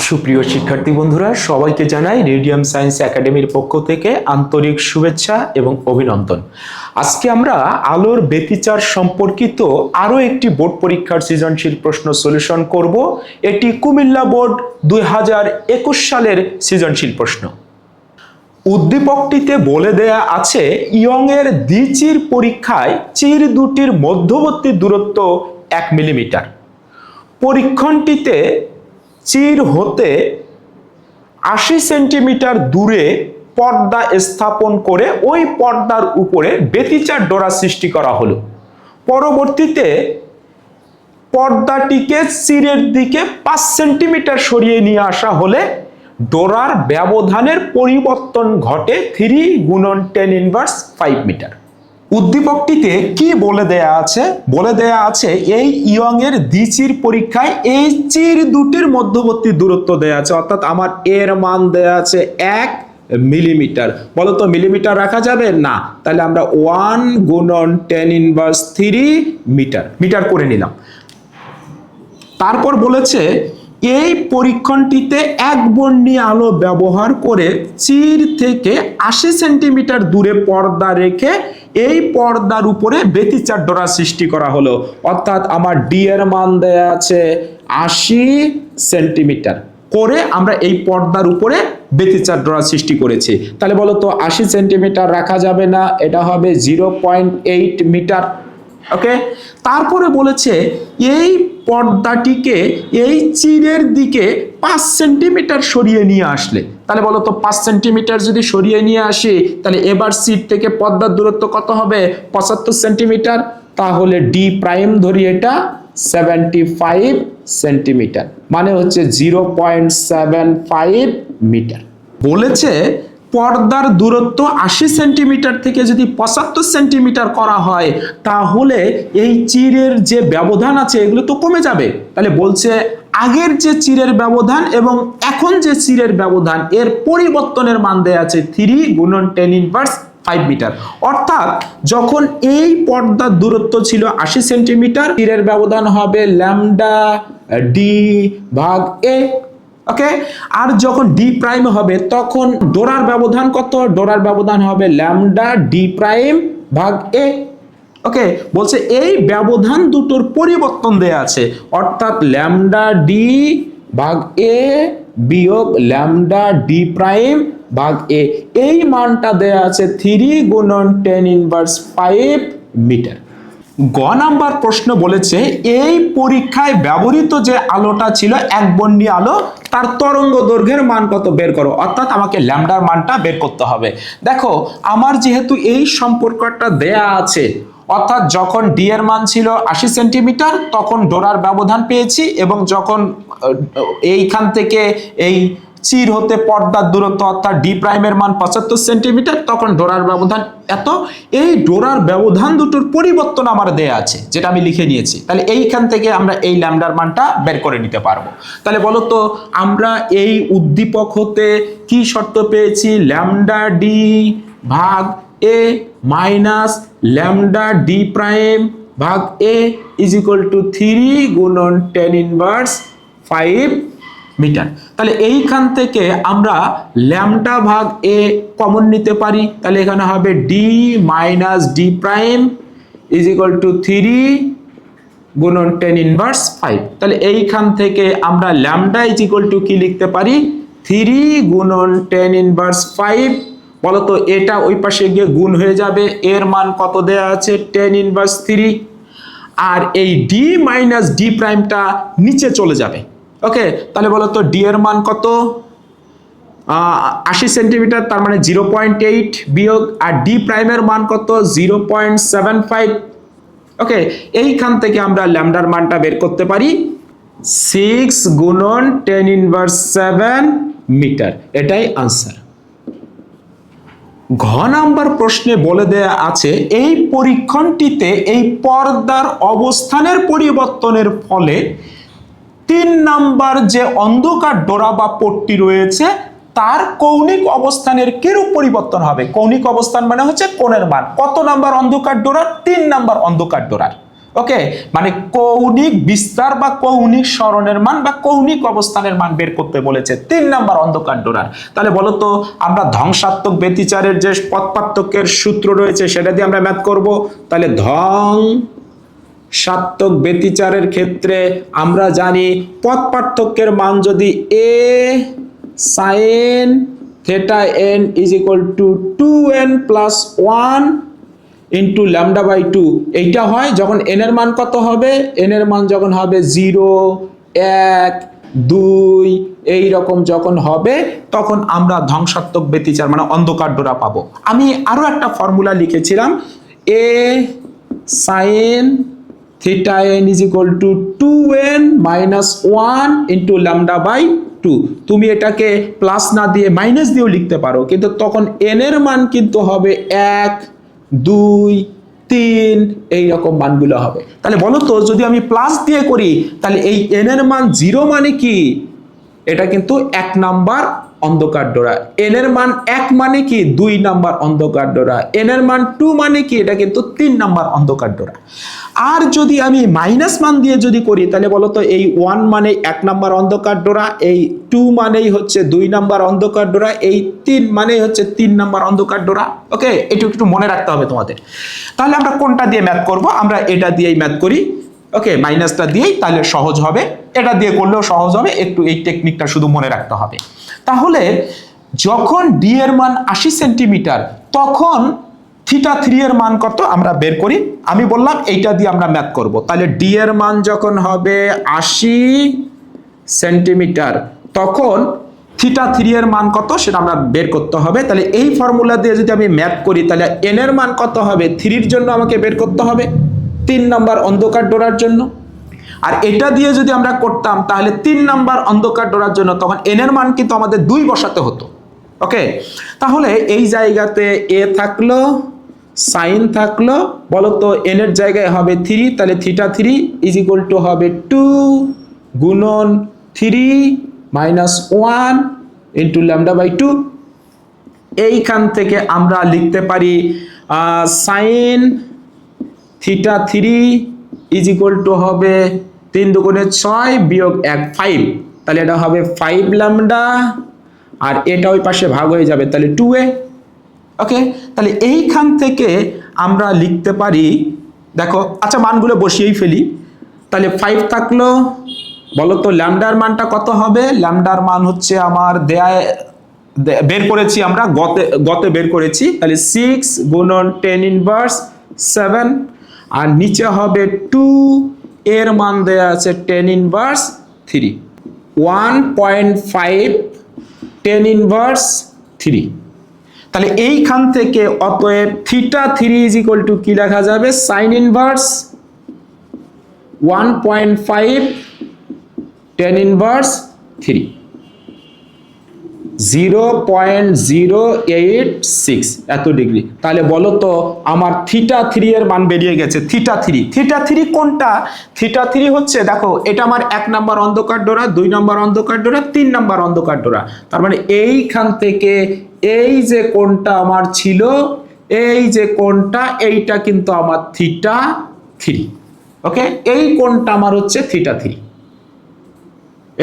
সুপ্রিয় শিক্ষার্থী বন্ধুরা, সবাইকে জানাই রেডিয়াম সায়েন্স একাডেমির পক্ষ থেকে আন্তরিক শুভেচ্ছা এবং অভিনন্দন। আজকে আমরা আলোর ব্যতিচার সম্পর্কিত আরো একটি বোর্ড পরীক্ষার সৃজনশীল প্রশ্ন সলিউশন করব। এটি কুমিল্লা বোর্ড 2021 সালের সৃজনশীল প্রশ্ন। উদ্দীপকটিতে বলে দেয়া আছে ইয়ং এর দ্বিচির পরীক্ষায় চির দুটির মধ্যবর্তী দূরত্ব 1 মিলিমিটার। পরীক্ষণটিতে চির হতে 80 সেন্টিমিটার দূরে পর্দা স্থাপন করে ওই পর্দার উপরে ব্যতিচার ডোরা সৃষ্টি করা হলো। পরবর্তীতে পর্দাটিকে চিরের দিকে 5 সেন্টিমিটার সরিয়ে নিয়ে আসা হলে ডোরার ব্যবধানের পরিবর্তন ঘটে 3 × 10⁻5 মিটার। উদ্দীপকটিতে কি বলে দেয়া আছে? বলে দেয়া আছে এই ইয়ং এর দ্বিচির পরীক্ষায় এই চির দুটির মধ্যবর্তী দূরত্ব দেয়া আছে, অর্থাৎ আমার এর মান দেয়া আছে 1 মিলিমিটার। বলো তো মিলিমিটার রাখা যাবে না, তাহলে আমরা 1 × 10⁻3 মিটার মিটার করে নিলাম। তারপর বলেছে এই পরীক্ষণটিতে এক বর্ণী আলো ব্যবহার করে চির থেকে 80 সেন্টিমিটার দূরে পর্দা রেখে এই পর্দার উপরে ব্যতিচার ডোরা সৃষ্টি করা হলো, অর্থাৎ আমার ডি এর মান দেয়া আছে 80 সেন্টিমিটার করে আমরা এই পর্দার উপরে ব্যতিচার ডোরা সৃষ্টি করেছি। তাহলে বলো তো 80 সেন্টিমিটার রাখা যাবে না, এটা হবে 0.8 মিটার। ওকে, তারপরে বলেছে এই পর্দাটিকে এই চিরের দিকে 5 সেন্টিমিটার সরিয়ে নিয়ে আসলে, তাহলে বলো তো 5 সেন্টিমিটার যদি সরিয়ে নিয়ে আসি তাহলে এবার চির থেকে পর্দার দূরত্ব কত হবে? 75 সেন্টিমিটার। তাহলে ডি প্রাইম ধরি এটা 75 সেন্টিমিটার, মানে হচ্ছে 0.75 মিটার। বলেছে পর্দার দূরত্ব 80 সেন্টিমিটার থেকে যদি 75 সেন্টিমিটার করা হয় তাহলে এই চিরের যে ব্যবধান আছে এগুলো তো কমে যাবে। তাহলে বলছে আগের যে চিরের ব্যবধান এবং এখন যে চিরের ব্যবধান এর পরিবর্তনের মান দেয়া আছে 3 × 10⁻5 মিটার। অর্থাৎ যখন এই পর্দার দূরত্ব ছিল 80 সেন্টিমিটার, চিরের ব্যবধান হবে ল্যামডা ডি ভাগ এ। ওকে, আর যখন ডি প্রাইম হবে তখন ডোরার ব্যবধান কত? ডোরার ব্যবধান হবে ল্যামডা ডি প্রাইম ভাগ এ। ওকে, বলছে এই ব্যবধান দুটোর পরিবর্তন দেয়া আছে, অর্থাৎ ল্যামডা ডি ভাগ এ বিয়োগ ল্যামডা ডি প্রাইম ভাগ এ, এই মানটা দেয়া আছে 3 × 10⁻5 মিটার। গ নাম্বার প্রশ্ন বলেছে এই পরীক্ষায় ব্যবহৃত যে আলোটা ছিল এক বর্ণী আলো, তার তরঙ্গ দৈর্ঘ্যের মান কত বের করো, অর্থাৎ আমাকে ল্যামডার মানটা বের করতে হবে। দেখো আমার যেহেতু এই সম্পর্কটা দেয়া আছে, অর্থাৎ যখন ডি এর মান ছিল 80 সেন্টিমিটার তখন ডোরার ব্যবধান পেয়েছি, এবং যখন এইখান থেকে এই চির হতে পর্দার দূরত্ব অর্থাৎ ডি প্রাইমের মান 75 সেন্টিমিটার তখন ডোরার ব্যবধান এত। এই ডোরার ব্যবধান দুটোর পরিবর্তন আমার দেয়া আছে, যেটা আমি লিখে নিয়েছি। তাহলে এইখান থেকে আমরা এই ল্যামডার মানটা বের করে নিতে পারবো। তাহলে বলো তো আমরা এই উদ্দীপক হতে কি শর্ত পেয়েছি? ল্যামডা ডি ভাগ এ মাইনাস ল্যামডা ডি প্রাইম ভাগ এ ইজ ইকুয়াল টু 3 × 10⁻5 মিটার। তাহলে এইখান থেকে আমরা ল্যামডা ভাগ এ কমন নিতে পারি, তাহলে এখানে হবে D minus D prime is equal two 3 × 10⁻5। তাহলে এইখান থেকে আমরা ল্যামডা ইজ ইকুয়াল টু কি লিখতে পারি? 3 × 10⁻5। বলতো এটা ওই পাশে গিয়ে গুণ হয়ে যাবে, এর মান কত দেয়া আছে? 10⁻3। আর এই ডি মাইনাস ডি প্রাইমটা নিচে চলে যাবে। ওকে, তাহলে বলো তো ডি এর মান কত? 80 সেন্টিমিটার, তার মানে 0.8 বিয়োগ, আর ডি প্রাইমের মান কত? 0.75। ওকে, এইখান থেকে আমরা ল্যামডার মানটা বের করতে পারি 6 × 10⁻7 মিটার। এটাই আনসার। ঘ নাম্বার প্রশ্নে বলে দেয়া আছে এই পরীক্ষণটিতে এই পর্দার অবস্থানের পরিবর্তনের ফলে 3 নাম্বার যে অন্ধকার ডোরা বা পট্টি রয়েছে তার কৌণিক অবস্থানের কিরূপ পরিবর্তন হবে? কৌণিক অবস্থান মানে হচ্ছে কোণের মান। কত নাম্বার অন্ধকার ডোরার? 3 নাম্বার অন্ধকার ডোরার। ওকে, মানে কৌণিক বিস্তার বা কৌণিক সরণের মান বা কৌণিক অবস্থানের মান বের করতে বলেছে ৩ নাম্বার অন্ধকার ডোরার। তাহলে বলো তো আমরা ধ্বংসাত্মক ব্যতিচারের যে পথ পার্থক্যের সূত্র রয়েছে সেটা দিয়ে আমরা ম্যাথ করব। তাহলে ধ্বংসাত্মক ব্যতিচারের ক্ষেত্রে আমরা জানি পথ পার্থক্যের মান যদি a sin theta n is equal to 2n plus 1 into lambda by 2 এইটা হয় যখন n এর মান কত হবে, n এর মান যখন হবে 0 1 2 এই রকম যখন হবে তখন আমরা ধ্বংসাত্মক ব্যতিচার মানে অন্ধকার ডোরা পাবো। আমি আরো একটা ফর্মুলা লিখেছিলাম a sin theta n is equal to 2n minus 1 into lambda by 2। তুমি এটাকে প্লাস না দিয়ে মাইনাস দিয়েও লিখতে পারো, কিন্তু তখন n এর মান কিন্তু হবে 1 2 3 এই রকম মানগুলো হবে। তাহলে বলো তো যদি আমি প্লাস দিয়ে করি তাহলে এই n এর মান 0 মানে কি, এটা কিন্তু 1 নাম্বার অন্ধকার ডোরা। n এর মান 1 মানে কি 2 নাম্বার অন্ধকার ডোরা। n এর মান 2 মানে কি এটা কিন্তু 3 নাম্বার অন্ধকার ডোরা। আর যদি আমি মাইনাস মান দিয়ে যদি করি তাহলে বলো তো এই 1 মানে 1 নাম্বার অন্ধকার ডোরা, এই 2 মানেই হচ্ছে 2 নাম্বার অন্ধকার ডোরা, এই 3 মানেই হচ্ছে 3 নাম্বার অন্ধকার ডোরা। ওকে, এটা একটু মনে রাখতে হবে তোমাদের। তাহলে আমরা কোনটা দিয়ে ম্যাথ করব, আমরা এটা দিয়েই ম্যাথ করি। ওকে, মাইনাসটা দিয়েই তাহলে সহজ হবে, এটা দিয়ে করলেও সহজ হবে, একটু এই টেকনিকটা শুধু মনে রাখতে হবে। তাহলে যখন ডি এর মান 80 সেন্টিমিটার তখন থিটা 3 এর মান কত আমরা বের করি। আমি বললাম এইটা দিয়ে আমরা ম্যাথ করব। তাহলে ডি এর মান যখন হবে 80 সেন্টিমিটার তখন থিটা 3 এর মান কত সেটা আমরা বের করতে হবে। তাহলে এই ফর্মুলা দিয়ে যদি আমি ম্যাথ করি তাহলে এন এর মান কত হবে 3 এর জন্য আমাকে বের করতে হবে 3 নাম্বার অন্ধকার ডোরার জন্য। আর এটা দিয়ে যদি আমরা করতাম তাহলে 3 নাম্বার অন্ধকার ডোরার জন্য তখন এন এর মান কিন্তু আমাদের 2 বসাতে হতো। ওকে, তাহলে এই জায়গাতে এ থাকলো সাইন থাকলো, বলো তো এন এর জায়গায় হবে 3, তাহলে থিটা 3 ইজ ইকুয়াল টু হবে 2 গুণন 3 মাইনাস 1 ইন্টু ল্যামডা বাই 2। এইখান থেকে আমরা লিখতে পারি sine theta 3 is equal to হবে 3 দুগুণে 6 বিয়োগ 1 5, তাহলে এটা হবে 5 ল্যামডা আর এটা ওই পাশে ভাগ হয়ে যাবে তাহলে 2a। ওকে, তাহলে এইখান থেকে আমরা লিখতে পারি, দেখো আচ্ছা মানগুলো বসিয়েই ফেলি। তাহলে 5 থাকলো, বলো তো ল্যামডার মানটা কত হবে, ল্যামডার মান হচ্ছে আমার বের করেছি আমরা গতে বের করেছি, তাহলে 6 গুণন 10 ইনভার্স 7 আর নিচে হবে 2 এর মান দেয়া আছে 10 ইনভার্স 3 1.5 10 ইনভার্স 3। তাহলে এইখান থেকে অতএব থিটা 3 ইজ ইকুয়াল টু কি লেখা যাবে সাইন ইনভার্স 1.5 10 ইনভার্স 3 0.086 এত ডিগ্রি। তাহলে বলো তো আমার থিটা 3 এর মান বেরিয়ে গেছে। থিটা 3 কোনটা, থিটা 3 হচ্ছে দেখো এটা আমার 1 নাম্বার অন্ধকার ডোরা, 2 নাম্বার অন্ধকার ডোরা, 3 নাম্বার অন্ধকার ডোরা। তার মানে এইখান থেকে এই যে কোণটা আমার ছিল, এই যে কোণটা এইটা কিন্তু আমার থিটা 3। ওকে, এই কোণটা আমার হচ্ছে থিটা 3।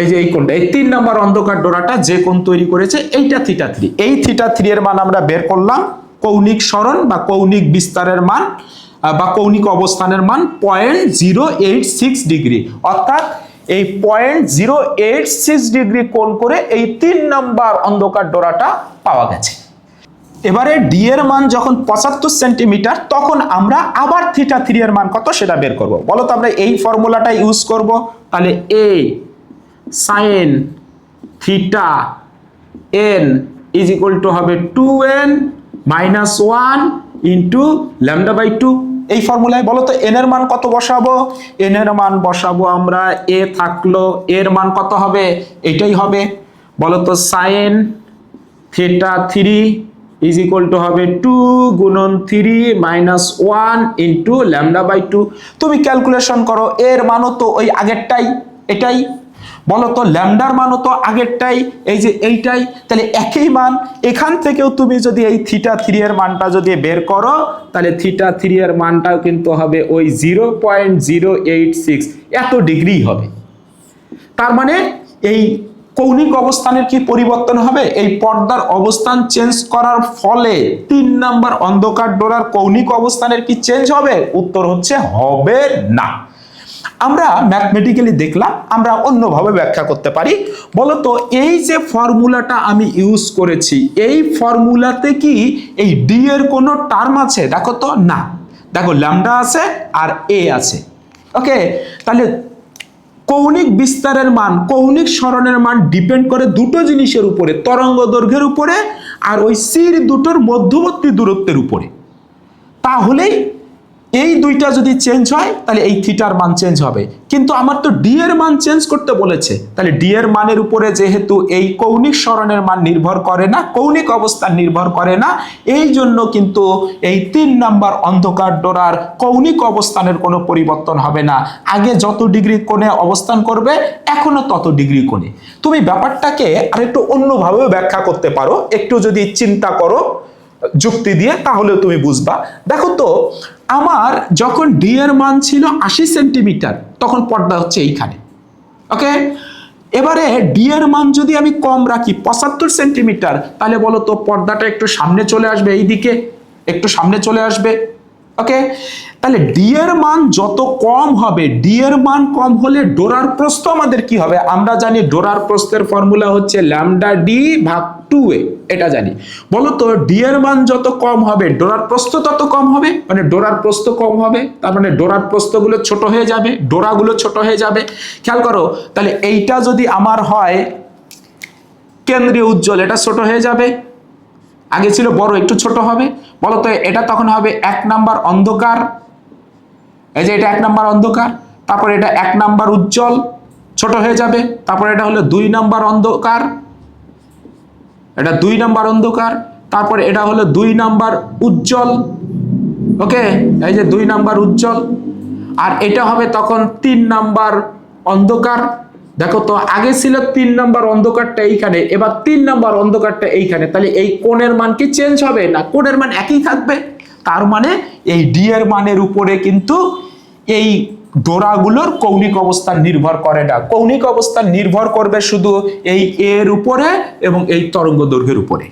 এই যে এই কোণটা, এই 3 নাম্বার অন্ধকার ডোরাটা যে কোণ তৈরি করেছে এইটা থিটা 3। এই থিটা 3 এর মান আমরা বের করলাম, কৌণিক সরণ বা কৌণিক বিস্তারের মান বা কৌণিক অবস্থানের মান 0.086 ডিগ্রি, অর্থাৎ এই 0.086 ডিগ্রি কোণ করে এই 3 নাম্বার অন্ধকার ডোরাটা পাওয়া গেছে। এবারে ডি এর মান যখন 75 সেন্টিমিটার তখন আমরা আবার থিটা 3 এর মান কত সেটা বের করব। বলো তো আমরা এই ফর্মুলাটা ইউজ করব। তাহলে A sine theta n is equal to হবে 2n minus 1 into lambda by 2। এই ফর্মুলায় বলো তো এন এর মান কত বসাবো, এন এর মান বসাবো আমরা এ থাকলো, এর মান কত হবে এটাই হবে। বলো তো sine theta 3 is equal to হবে 2 গুণন 3 মাইনাস 1 ইন্টু ল্যামডা বাই 2। তুমি ক্যালকুলেশন করো, এর মানও তো ওই আগেরটাই এটাই। বলো তো ল্যামডার মানও তো আগেরটাই, এই যে এইটাই, তাহলে একই মান। এখান থেকেও তুমি যদি এই থিটা 3 এর মানটা যদি বের করো, তাহলে থিটা 3 এর মানটাও কিন্তু হবে ওই 0.086 এত ডিগ্রি হবে। তার মানে এই কৌণিক অবস্থানের কি পরিবর্তন হবে? এই পর্দার অবস্থান চেঞ্জ করার ফলে 3 নাম্বার অন্ধকার ডোরার কৌণিক অবস্থানের কি চেঞ্জ হবে? উত্তর হচ্ছে হবে না। আমরা ম্যাথমেটিক্যালি দেখলাম, আমরা অন্যভাবে ব্যাখ্যা করতে পারি। বলতো এই যে ফর্মুলাটা আমি ইউজ করেছি, এই ফর্মুলাতে কি এই ডি এর কোনো টার্ম আছে? দেখো তো, না। দেখো ল্যামডা আছে আর এ আছে। ওকে, তাহলে কৌণিক বিস্তারের মান, কৌণিক সরণের মান ডিপেন্ড করে দুটো জিনিসের উপরে, তরঙ্গ দৈর্ঘ্যের উপরে আর ওই সির দুটোর মধ্যবর্তী দূরত্বের উপরে। তাহলেই এই দুইটা যদি চেঞ্জ হয় তাহলে এই থিটার মান চেঞ্জ হবে। কিন্তু আমার তো ডি এর মান চেঞ্জ করতে বলেছে, তাহলে ডি এর মানের উপরে যেহেতু এই কৌণিক সরণের মান নির্ভর করে না, কৌণিক অবস্থান নির্ভর করে না, এই জন্য কিন্তু এই 3 নাম্বার অন্ধকার ডোরার কৌণিক অবস্থানের কোনো পরিবর্তন হবে না। আগে যত ডিগ্রি কোণে অবস্থান করবে এখনো তত ডিগ্রি কোণে। তুমি ব্যাপারটাকে আরেকটু অন্যভাবেও ব্যাখ্যা করতে পারো, একটু যদি চিন্তা করো যুক্তি দিয়ে, তাহলে তুমি বুঝবা। দেখো তো, আমার যখন ডি এর মান ছিল 80 সেন্টিমিটার, তখন পর্দা হচ্ছে এইখানে। ওকে, এবারে ডি এর মান যদি আমি কম রাখি 75 সেন্টিমিটার, তাহলে বলো তো পর্দাটা একটু সামনে চলে আসবে, এইদিকে একটু সামনে চলে আসবে। ওকে, তাহলে ডি এর মান যত কম হবে, ডি এর মান কম হলে ডোরার প্রস্থ আমাদের কি হবে? আমরা জানি ডোরার প্রস্থের ফর্মুলা হচ্ছে ল্যামডা ডি ভাগ 2a, এটা জানি। বলো তো ডি এর মান যত কম হবে ডোরার প্রস্থ তত কম হবে, মানে ডোরার প্রস্থ কম হবে, তার মানে ডোরার প্রস্থগুলো ছোট হয়ে যাবে, ডোরাগুলো ছোট হয়ে যাবে। খেয়াল করো, তাহলে এইটা যদি আমার হয় কেন্দ্রীয় উজ্জ্বল, এটা ছোট হয়ে যাবে, আগে ছিল বড়, একটু ছোট হবে। বলতো এটা তখন হবে 1 নাম্বার অন্ধকার, এই যে এটা 1 নাম্বার অন্ধকার, তারপর এটা 1 নাম্বার উজ্জ্বল, ছোট হয়ে যাবে। তারপর এটা হলো 2 নাম্বার অন্ধকার, এটা 2 নাম্বার অন্ধকার, তারপর এটা হলো 2 নাম্বার উজ্জ্বল। ওকে, এই যে 2 নাম্বার উজ্জ্বল, আর এটা হবে তখন 3 নাম্বার অন্ধকার। দেখো তো আগে ছিল 3 নাম্বার অন্ধকারটা এইখানে, এবার 3 নাম্বার অন্ধকারটা এইখানে, তাহলে এই কোণের মান কি চেঞ্জ হবে? না, কোণের মান একই থাকবে। তার মানে এই ডি এর মানের উপরে কিন্তু এই ডোরাগুলোর কৌণিক অবস্থান নির্ভর করে না, কৌণিক অবস্থান নির্ভর করবে শুধু এই এর উপরে এবং এই তরঙ্গ দৈর্ঘ্যের উপরে।